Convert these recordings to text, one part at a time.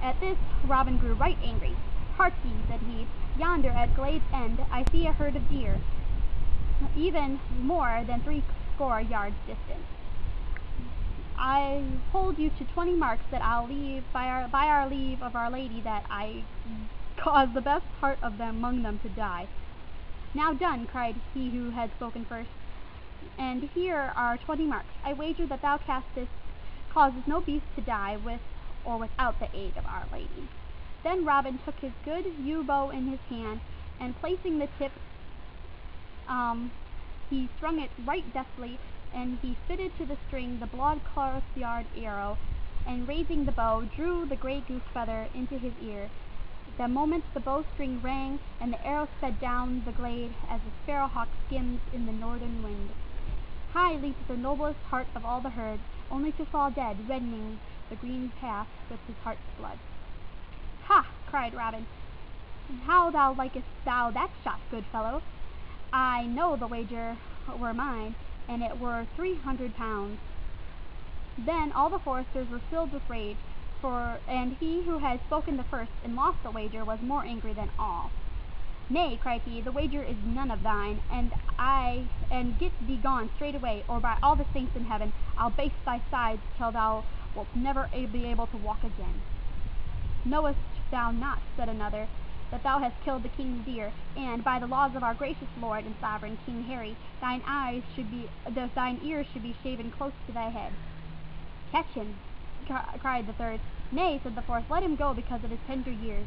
At this Robin grew right angry. "Harkye," said he, "yonder at Glade's End I see a herd of deer, even more than 30 yards distant. I hold you to 20 marks that I'll leave by our leave of Our Lady that I cause the best part of them among them to die." "Now done," cried he who had spoken first, "and here are 20 marks. I wager that thou causest no beast to die with or without the aid of Our Lady." Then Robin took his good yew bow in his hand, and placing the tip, he strung it right deftly, and he fitted to the string the broad-cloth-yard arrow, and raising the bow, drew the grey goose feather into his ear. The moment the bowstring rang, and the arrow sped down the glade as a sparrowhawk skims in the northern wind. High leaped the noblest heart of all the herd, only to fall dead, reddening the green path with his heart's blood. "Ha!" cried Robin, "how thou likest thou that shot, good fellow? I know the wager were mine, and it were 300 pounds. Then all the foresters were filled with rage, and he who had spoken the first and lost the wager was more angry than all. "Nay," cried he, "the wager is none of thine, and get thee gone straightway, or by all the saints in heaven I'll baste thy sides till thou wilt never be able to walk again." "Knowest thou not," said another, "that thou hast killed the king's deer, and, by the laws of our gracious lord and sovereign King Harry, thine ears should be shaven close to thy head?" "Catch him," cried the third. "Nay," said the fourth, "let him go because of his tender years."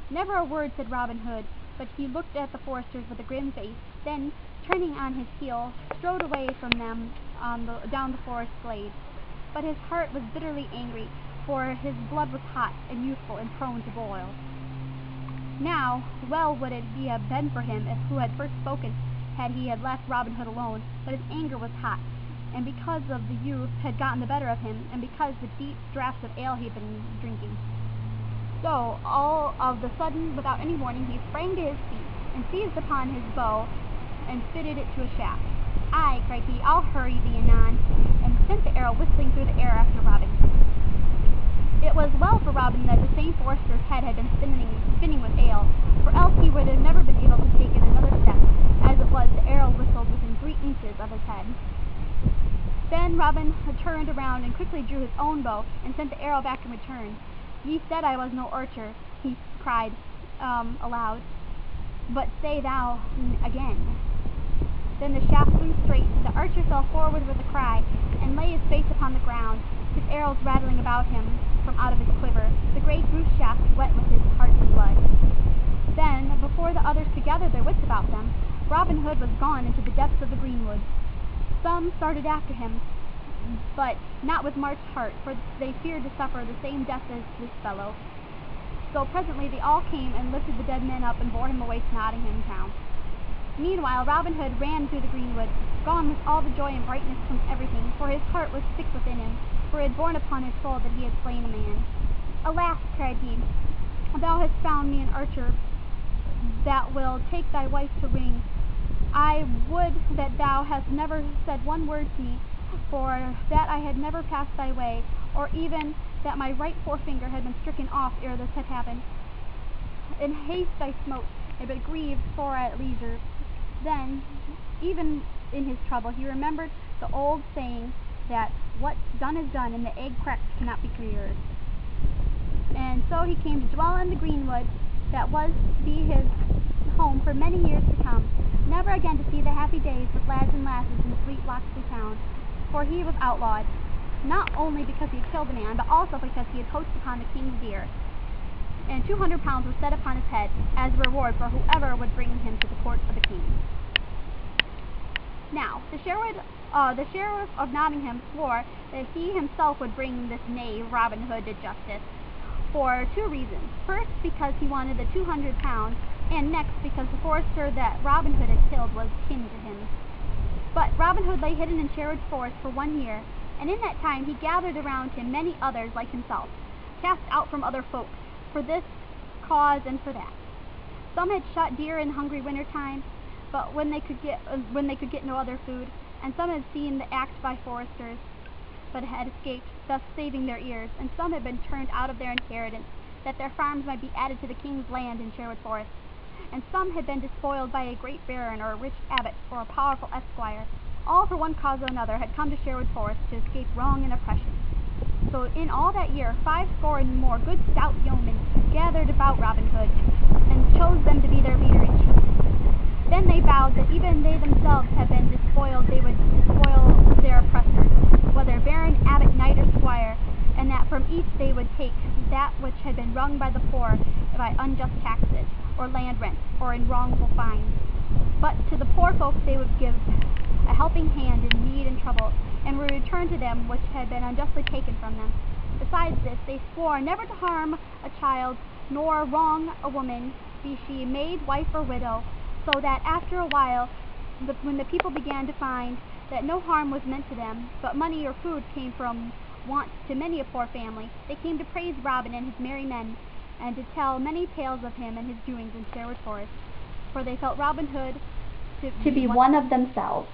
Never a word said Robin Hood, but he looked at the foresters with a grim face, then, turning on his heel, strode away from them down the forest glade. But his heart was bitterly angry, for his blood was hot and youthful and prone to boil. Now, well would it have been for him who had first spoken had he left Robin Hood alone, but his anger was hot, and because of the youth had gotten the better of him, and because the deep draughts of ale he had been drinking. So, all of the sudden, without any warning, he sprang to his feet, and seized upon his bow, and fitted it to a shaft. "Aye," cried he, "I'll hurry thee anon," and sent the arrow whistling through the air after Robin. It was well for Robin that the same forester's head had been spinning with ale, for else he would have never been able to take another step. As it was, the arrow whistled within 3 inches of his head. Then Robin turned around and quickly drew his own bow, and sent the arrow back in return. "Ye said I was no archer," he cried aloud, "but say thou again." Then the shaft flew straight. The archer fell forward with a cry, and lay his face upon the ground, his arrows rattling about him from out of his quiver, the great goose shaft wet with his heart's blood. Then, before the others could gather their wits about them, Robin Hood was gone into the depths of the greenwood. Some started after him, but not with much heart, for they feared to suffer the same death as this fellow. So presently they all came and lifted the dead man up and bore him away to Nottingham town. Meanwhile Robin Hood ran through the greenwood, gone with all the joy and brightness from everything, for his heart was sick within him, for it had borne upon his soul that he had slain a man. "Alas," cried he, "thou hast found me an archer that will take thy wife to ring. I would that thou hadst never said one word to me, for that I had never passed thy way, or even that my right forefinger had been stricken off ere this had happened. In haste I smote, but grieved for at leisure." Then, even in his trouble, he remembered the old saying that what's done is done, and the egg cracked cannot be cured. And so he came to dwell in the greenwood that was to be his home for many years to come, never again to see the happy days with lads and lasses in sweet Locksley town, for he was outlawed, not only because he had killed a man, but also because he had poached upon the king's deer, and 200 pounds was set upon his head as a reward for whoever would bring him to the court of the king. Now, the sheriff of Nottingham swore that he himself would bring this knave Robin Hood to justice, for 2 reasons. First, because he wanted the 200 pounds, and next, because the forester that Robin Hood had killed was kin to him. But Robin Hood lay hidden in Sherwood Forest for 1 year, and in that time he gathered around him many others like himself, cast out from other folk, for this cause and for that. Some had shot deer in hungry winter time, but when they could get no other food, and some had seen the act by foresters, but had escaped, thus saving their ears, and some had been turned out of their inheritance, that their farms might be added to the king's land in Sherwood Forest. And some had been despoiled by a great baron or a rich abbot or a powerful esquire. All for one cause or another had come to Sherwood Forest to escape wrong and oppression. So in all that year 50 and more good stout yeomen gathered about Robin Hood, and chose them to be their leader in chief. Then they vowed that even they themselves had been despoiled, they would despoil their oppressors, whether baron, abbot, knight, or squire, and that from each they would take that which had been wrung by the poor by unjust taxes, or land rents, or in wrongful fines. But to the poor folk they would give a helping hand in need and trouble, and would return to them which had been unjustly taken from them. Besides this, they swore never to harm a child, nor wrong a woman, be she maid, wife, or widow, so that after a while, when the people began to find that no harm was meant to them, but money or food came from want to many a poor family, they came to praise Robin and his merry men, and to tell many tales of him and his doings in Sherwood Forest, for they felt Robin Hood to be one of themselves.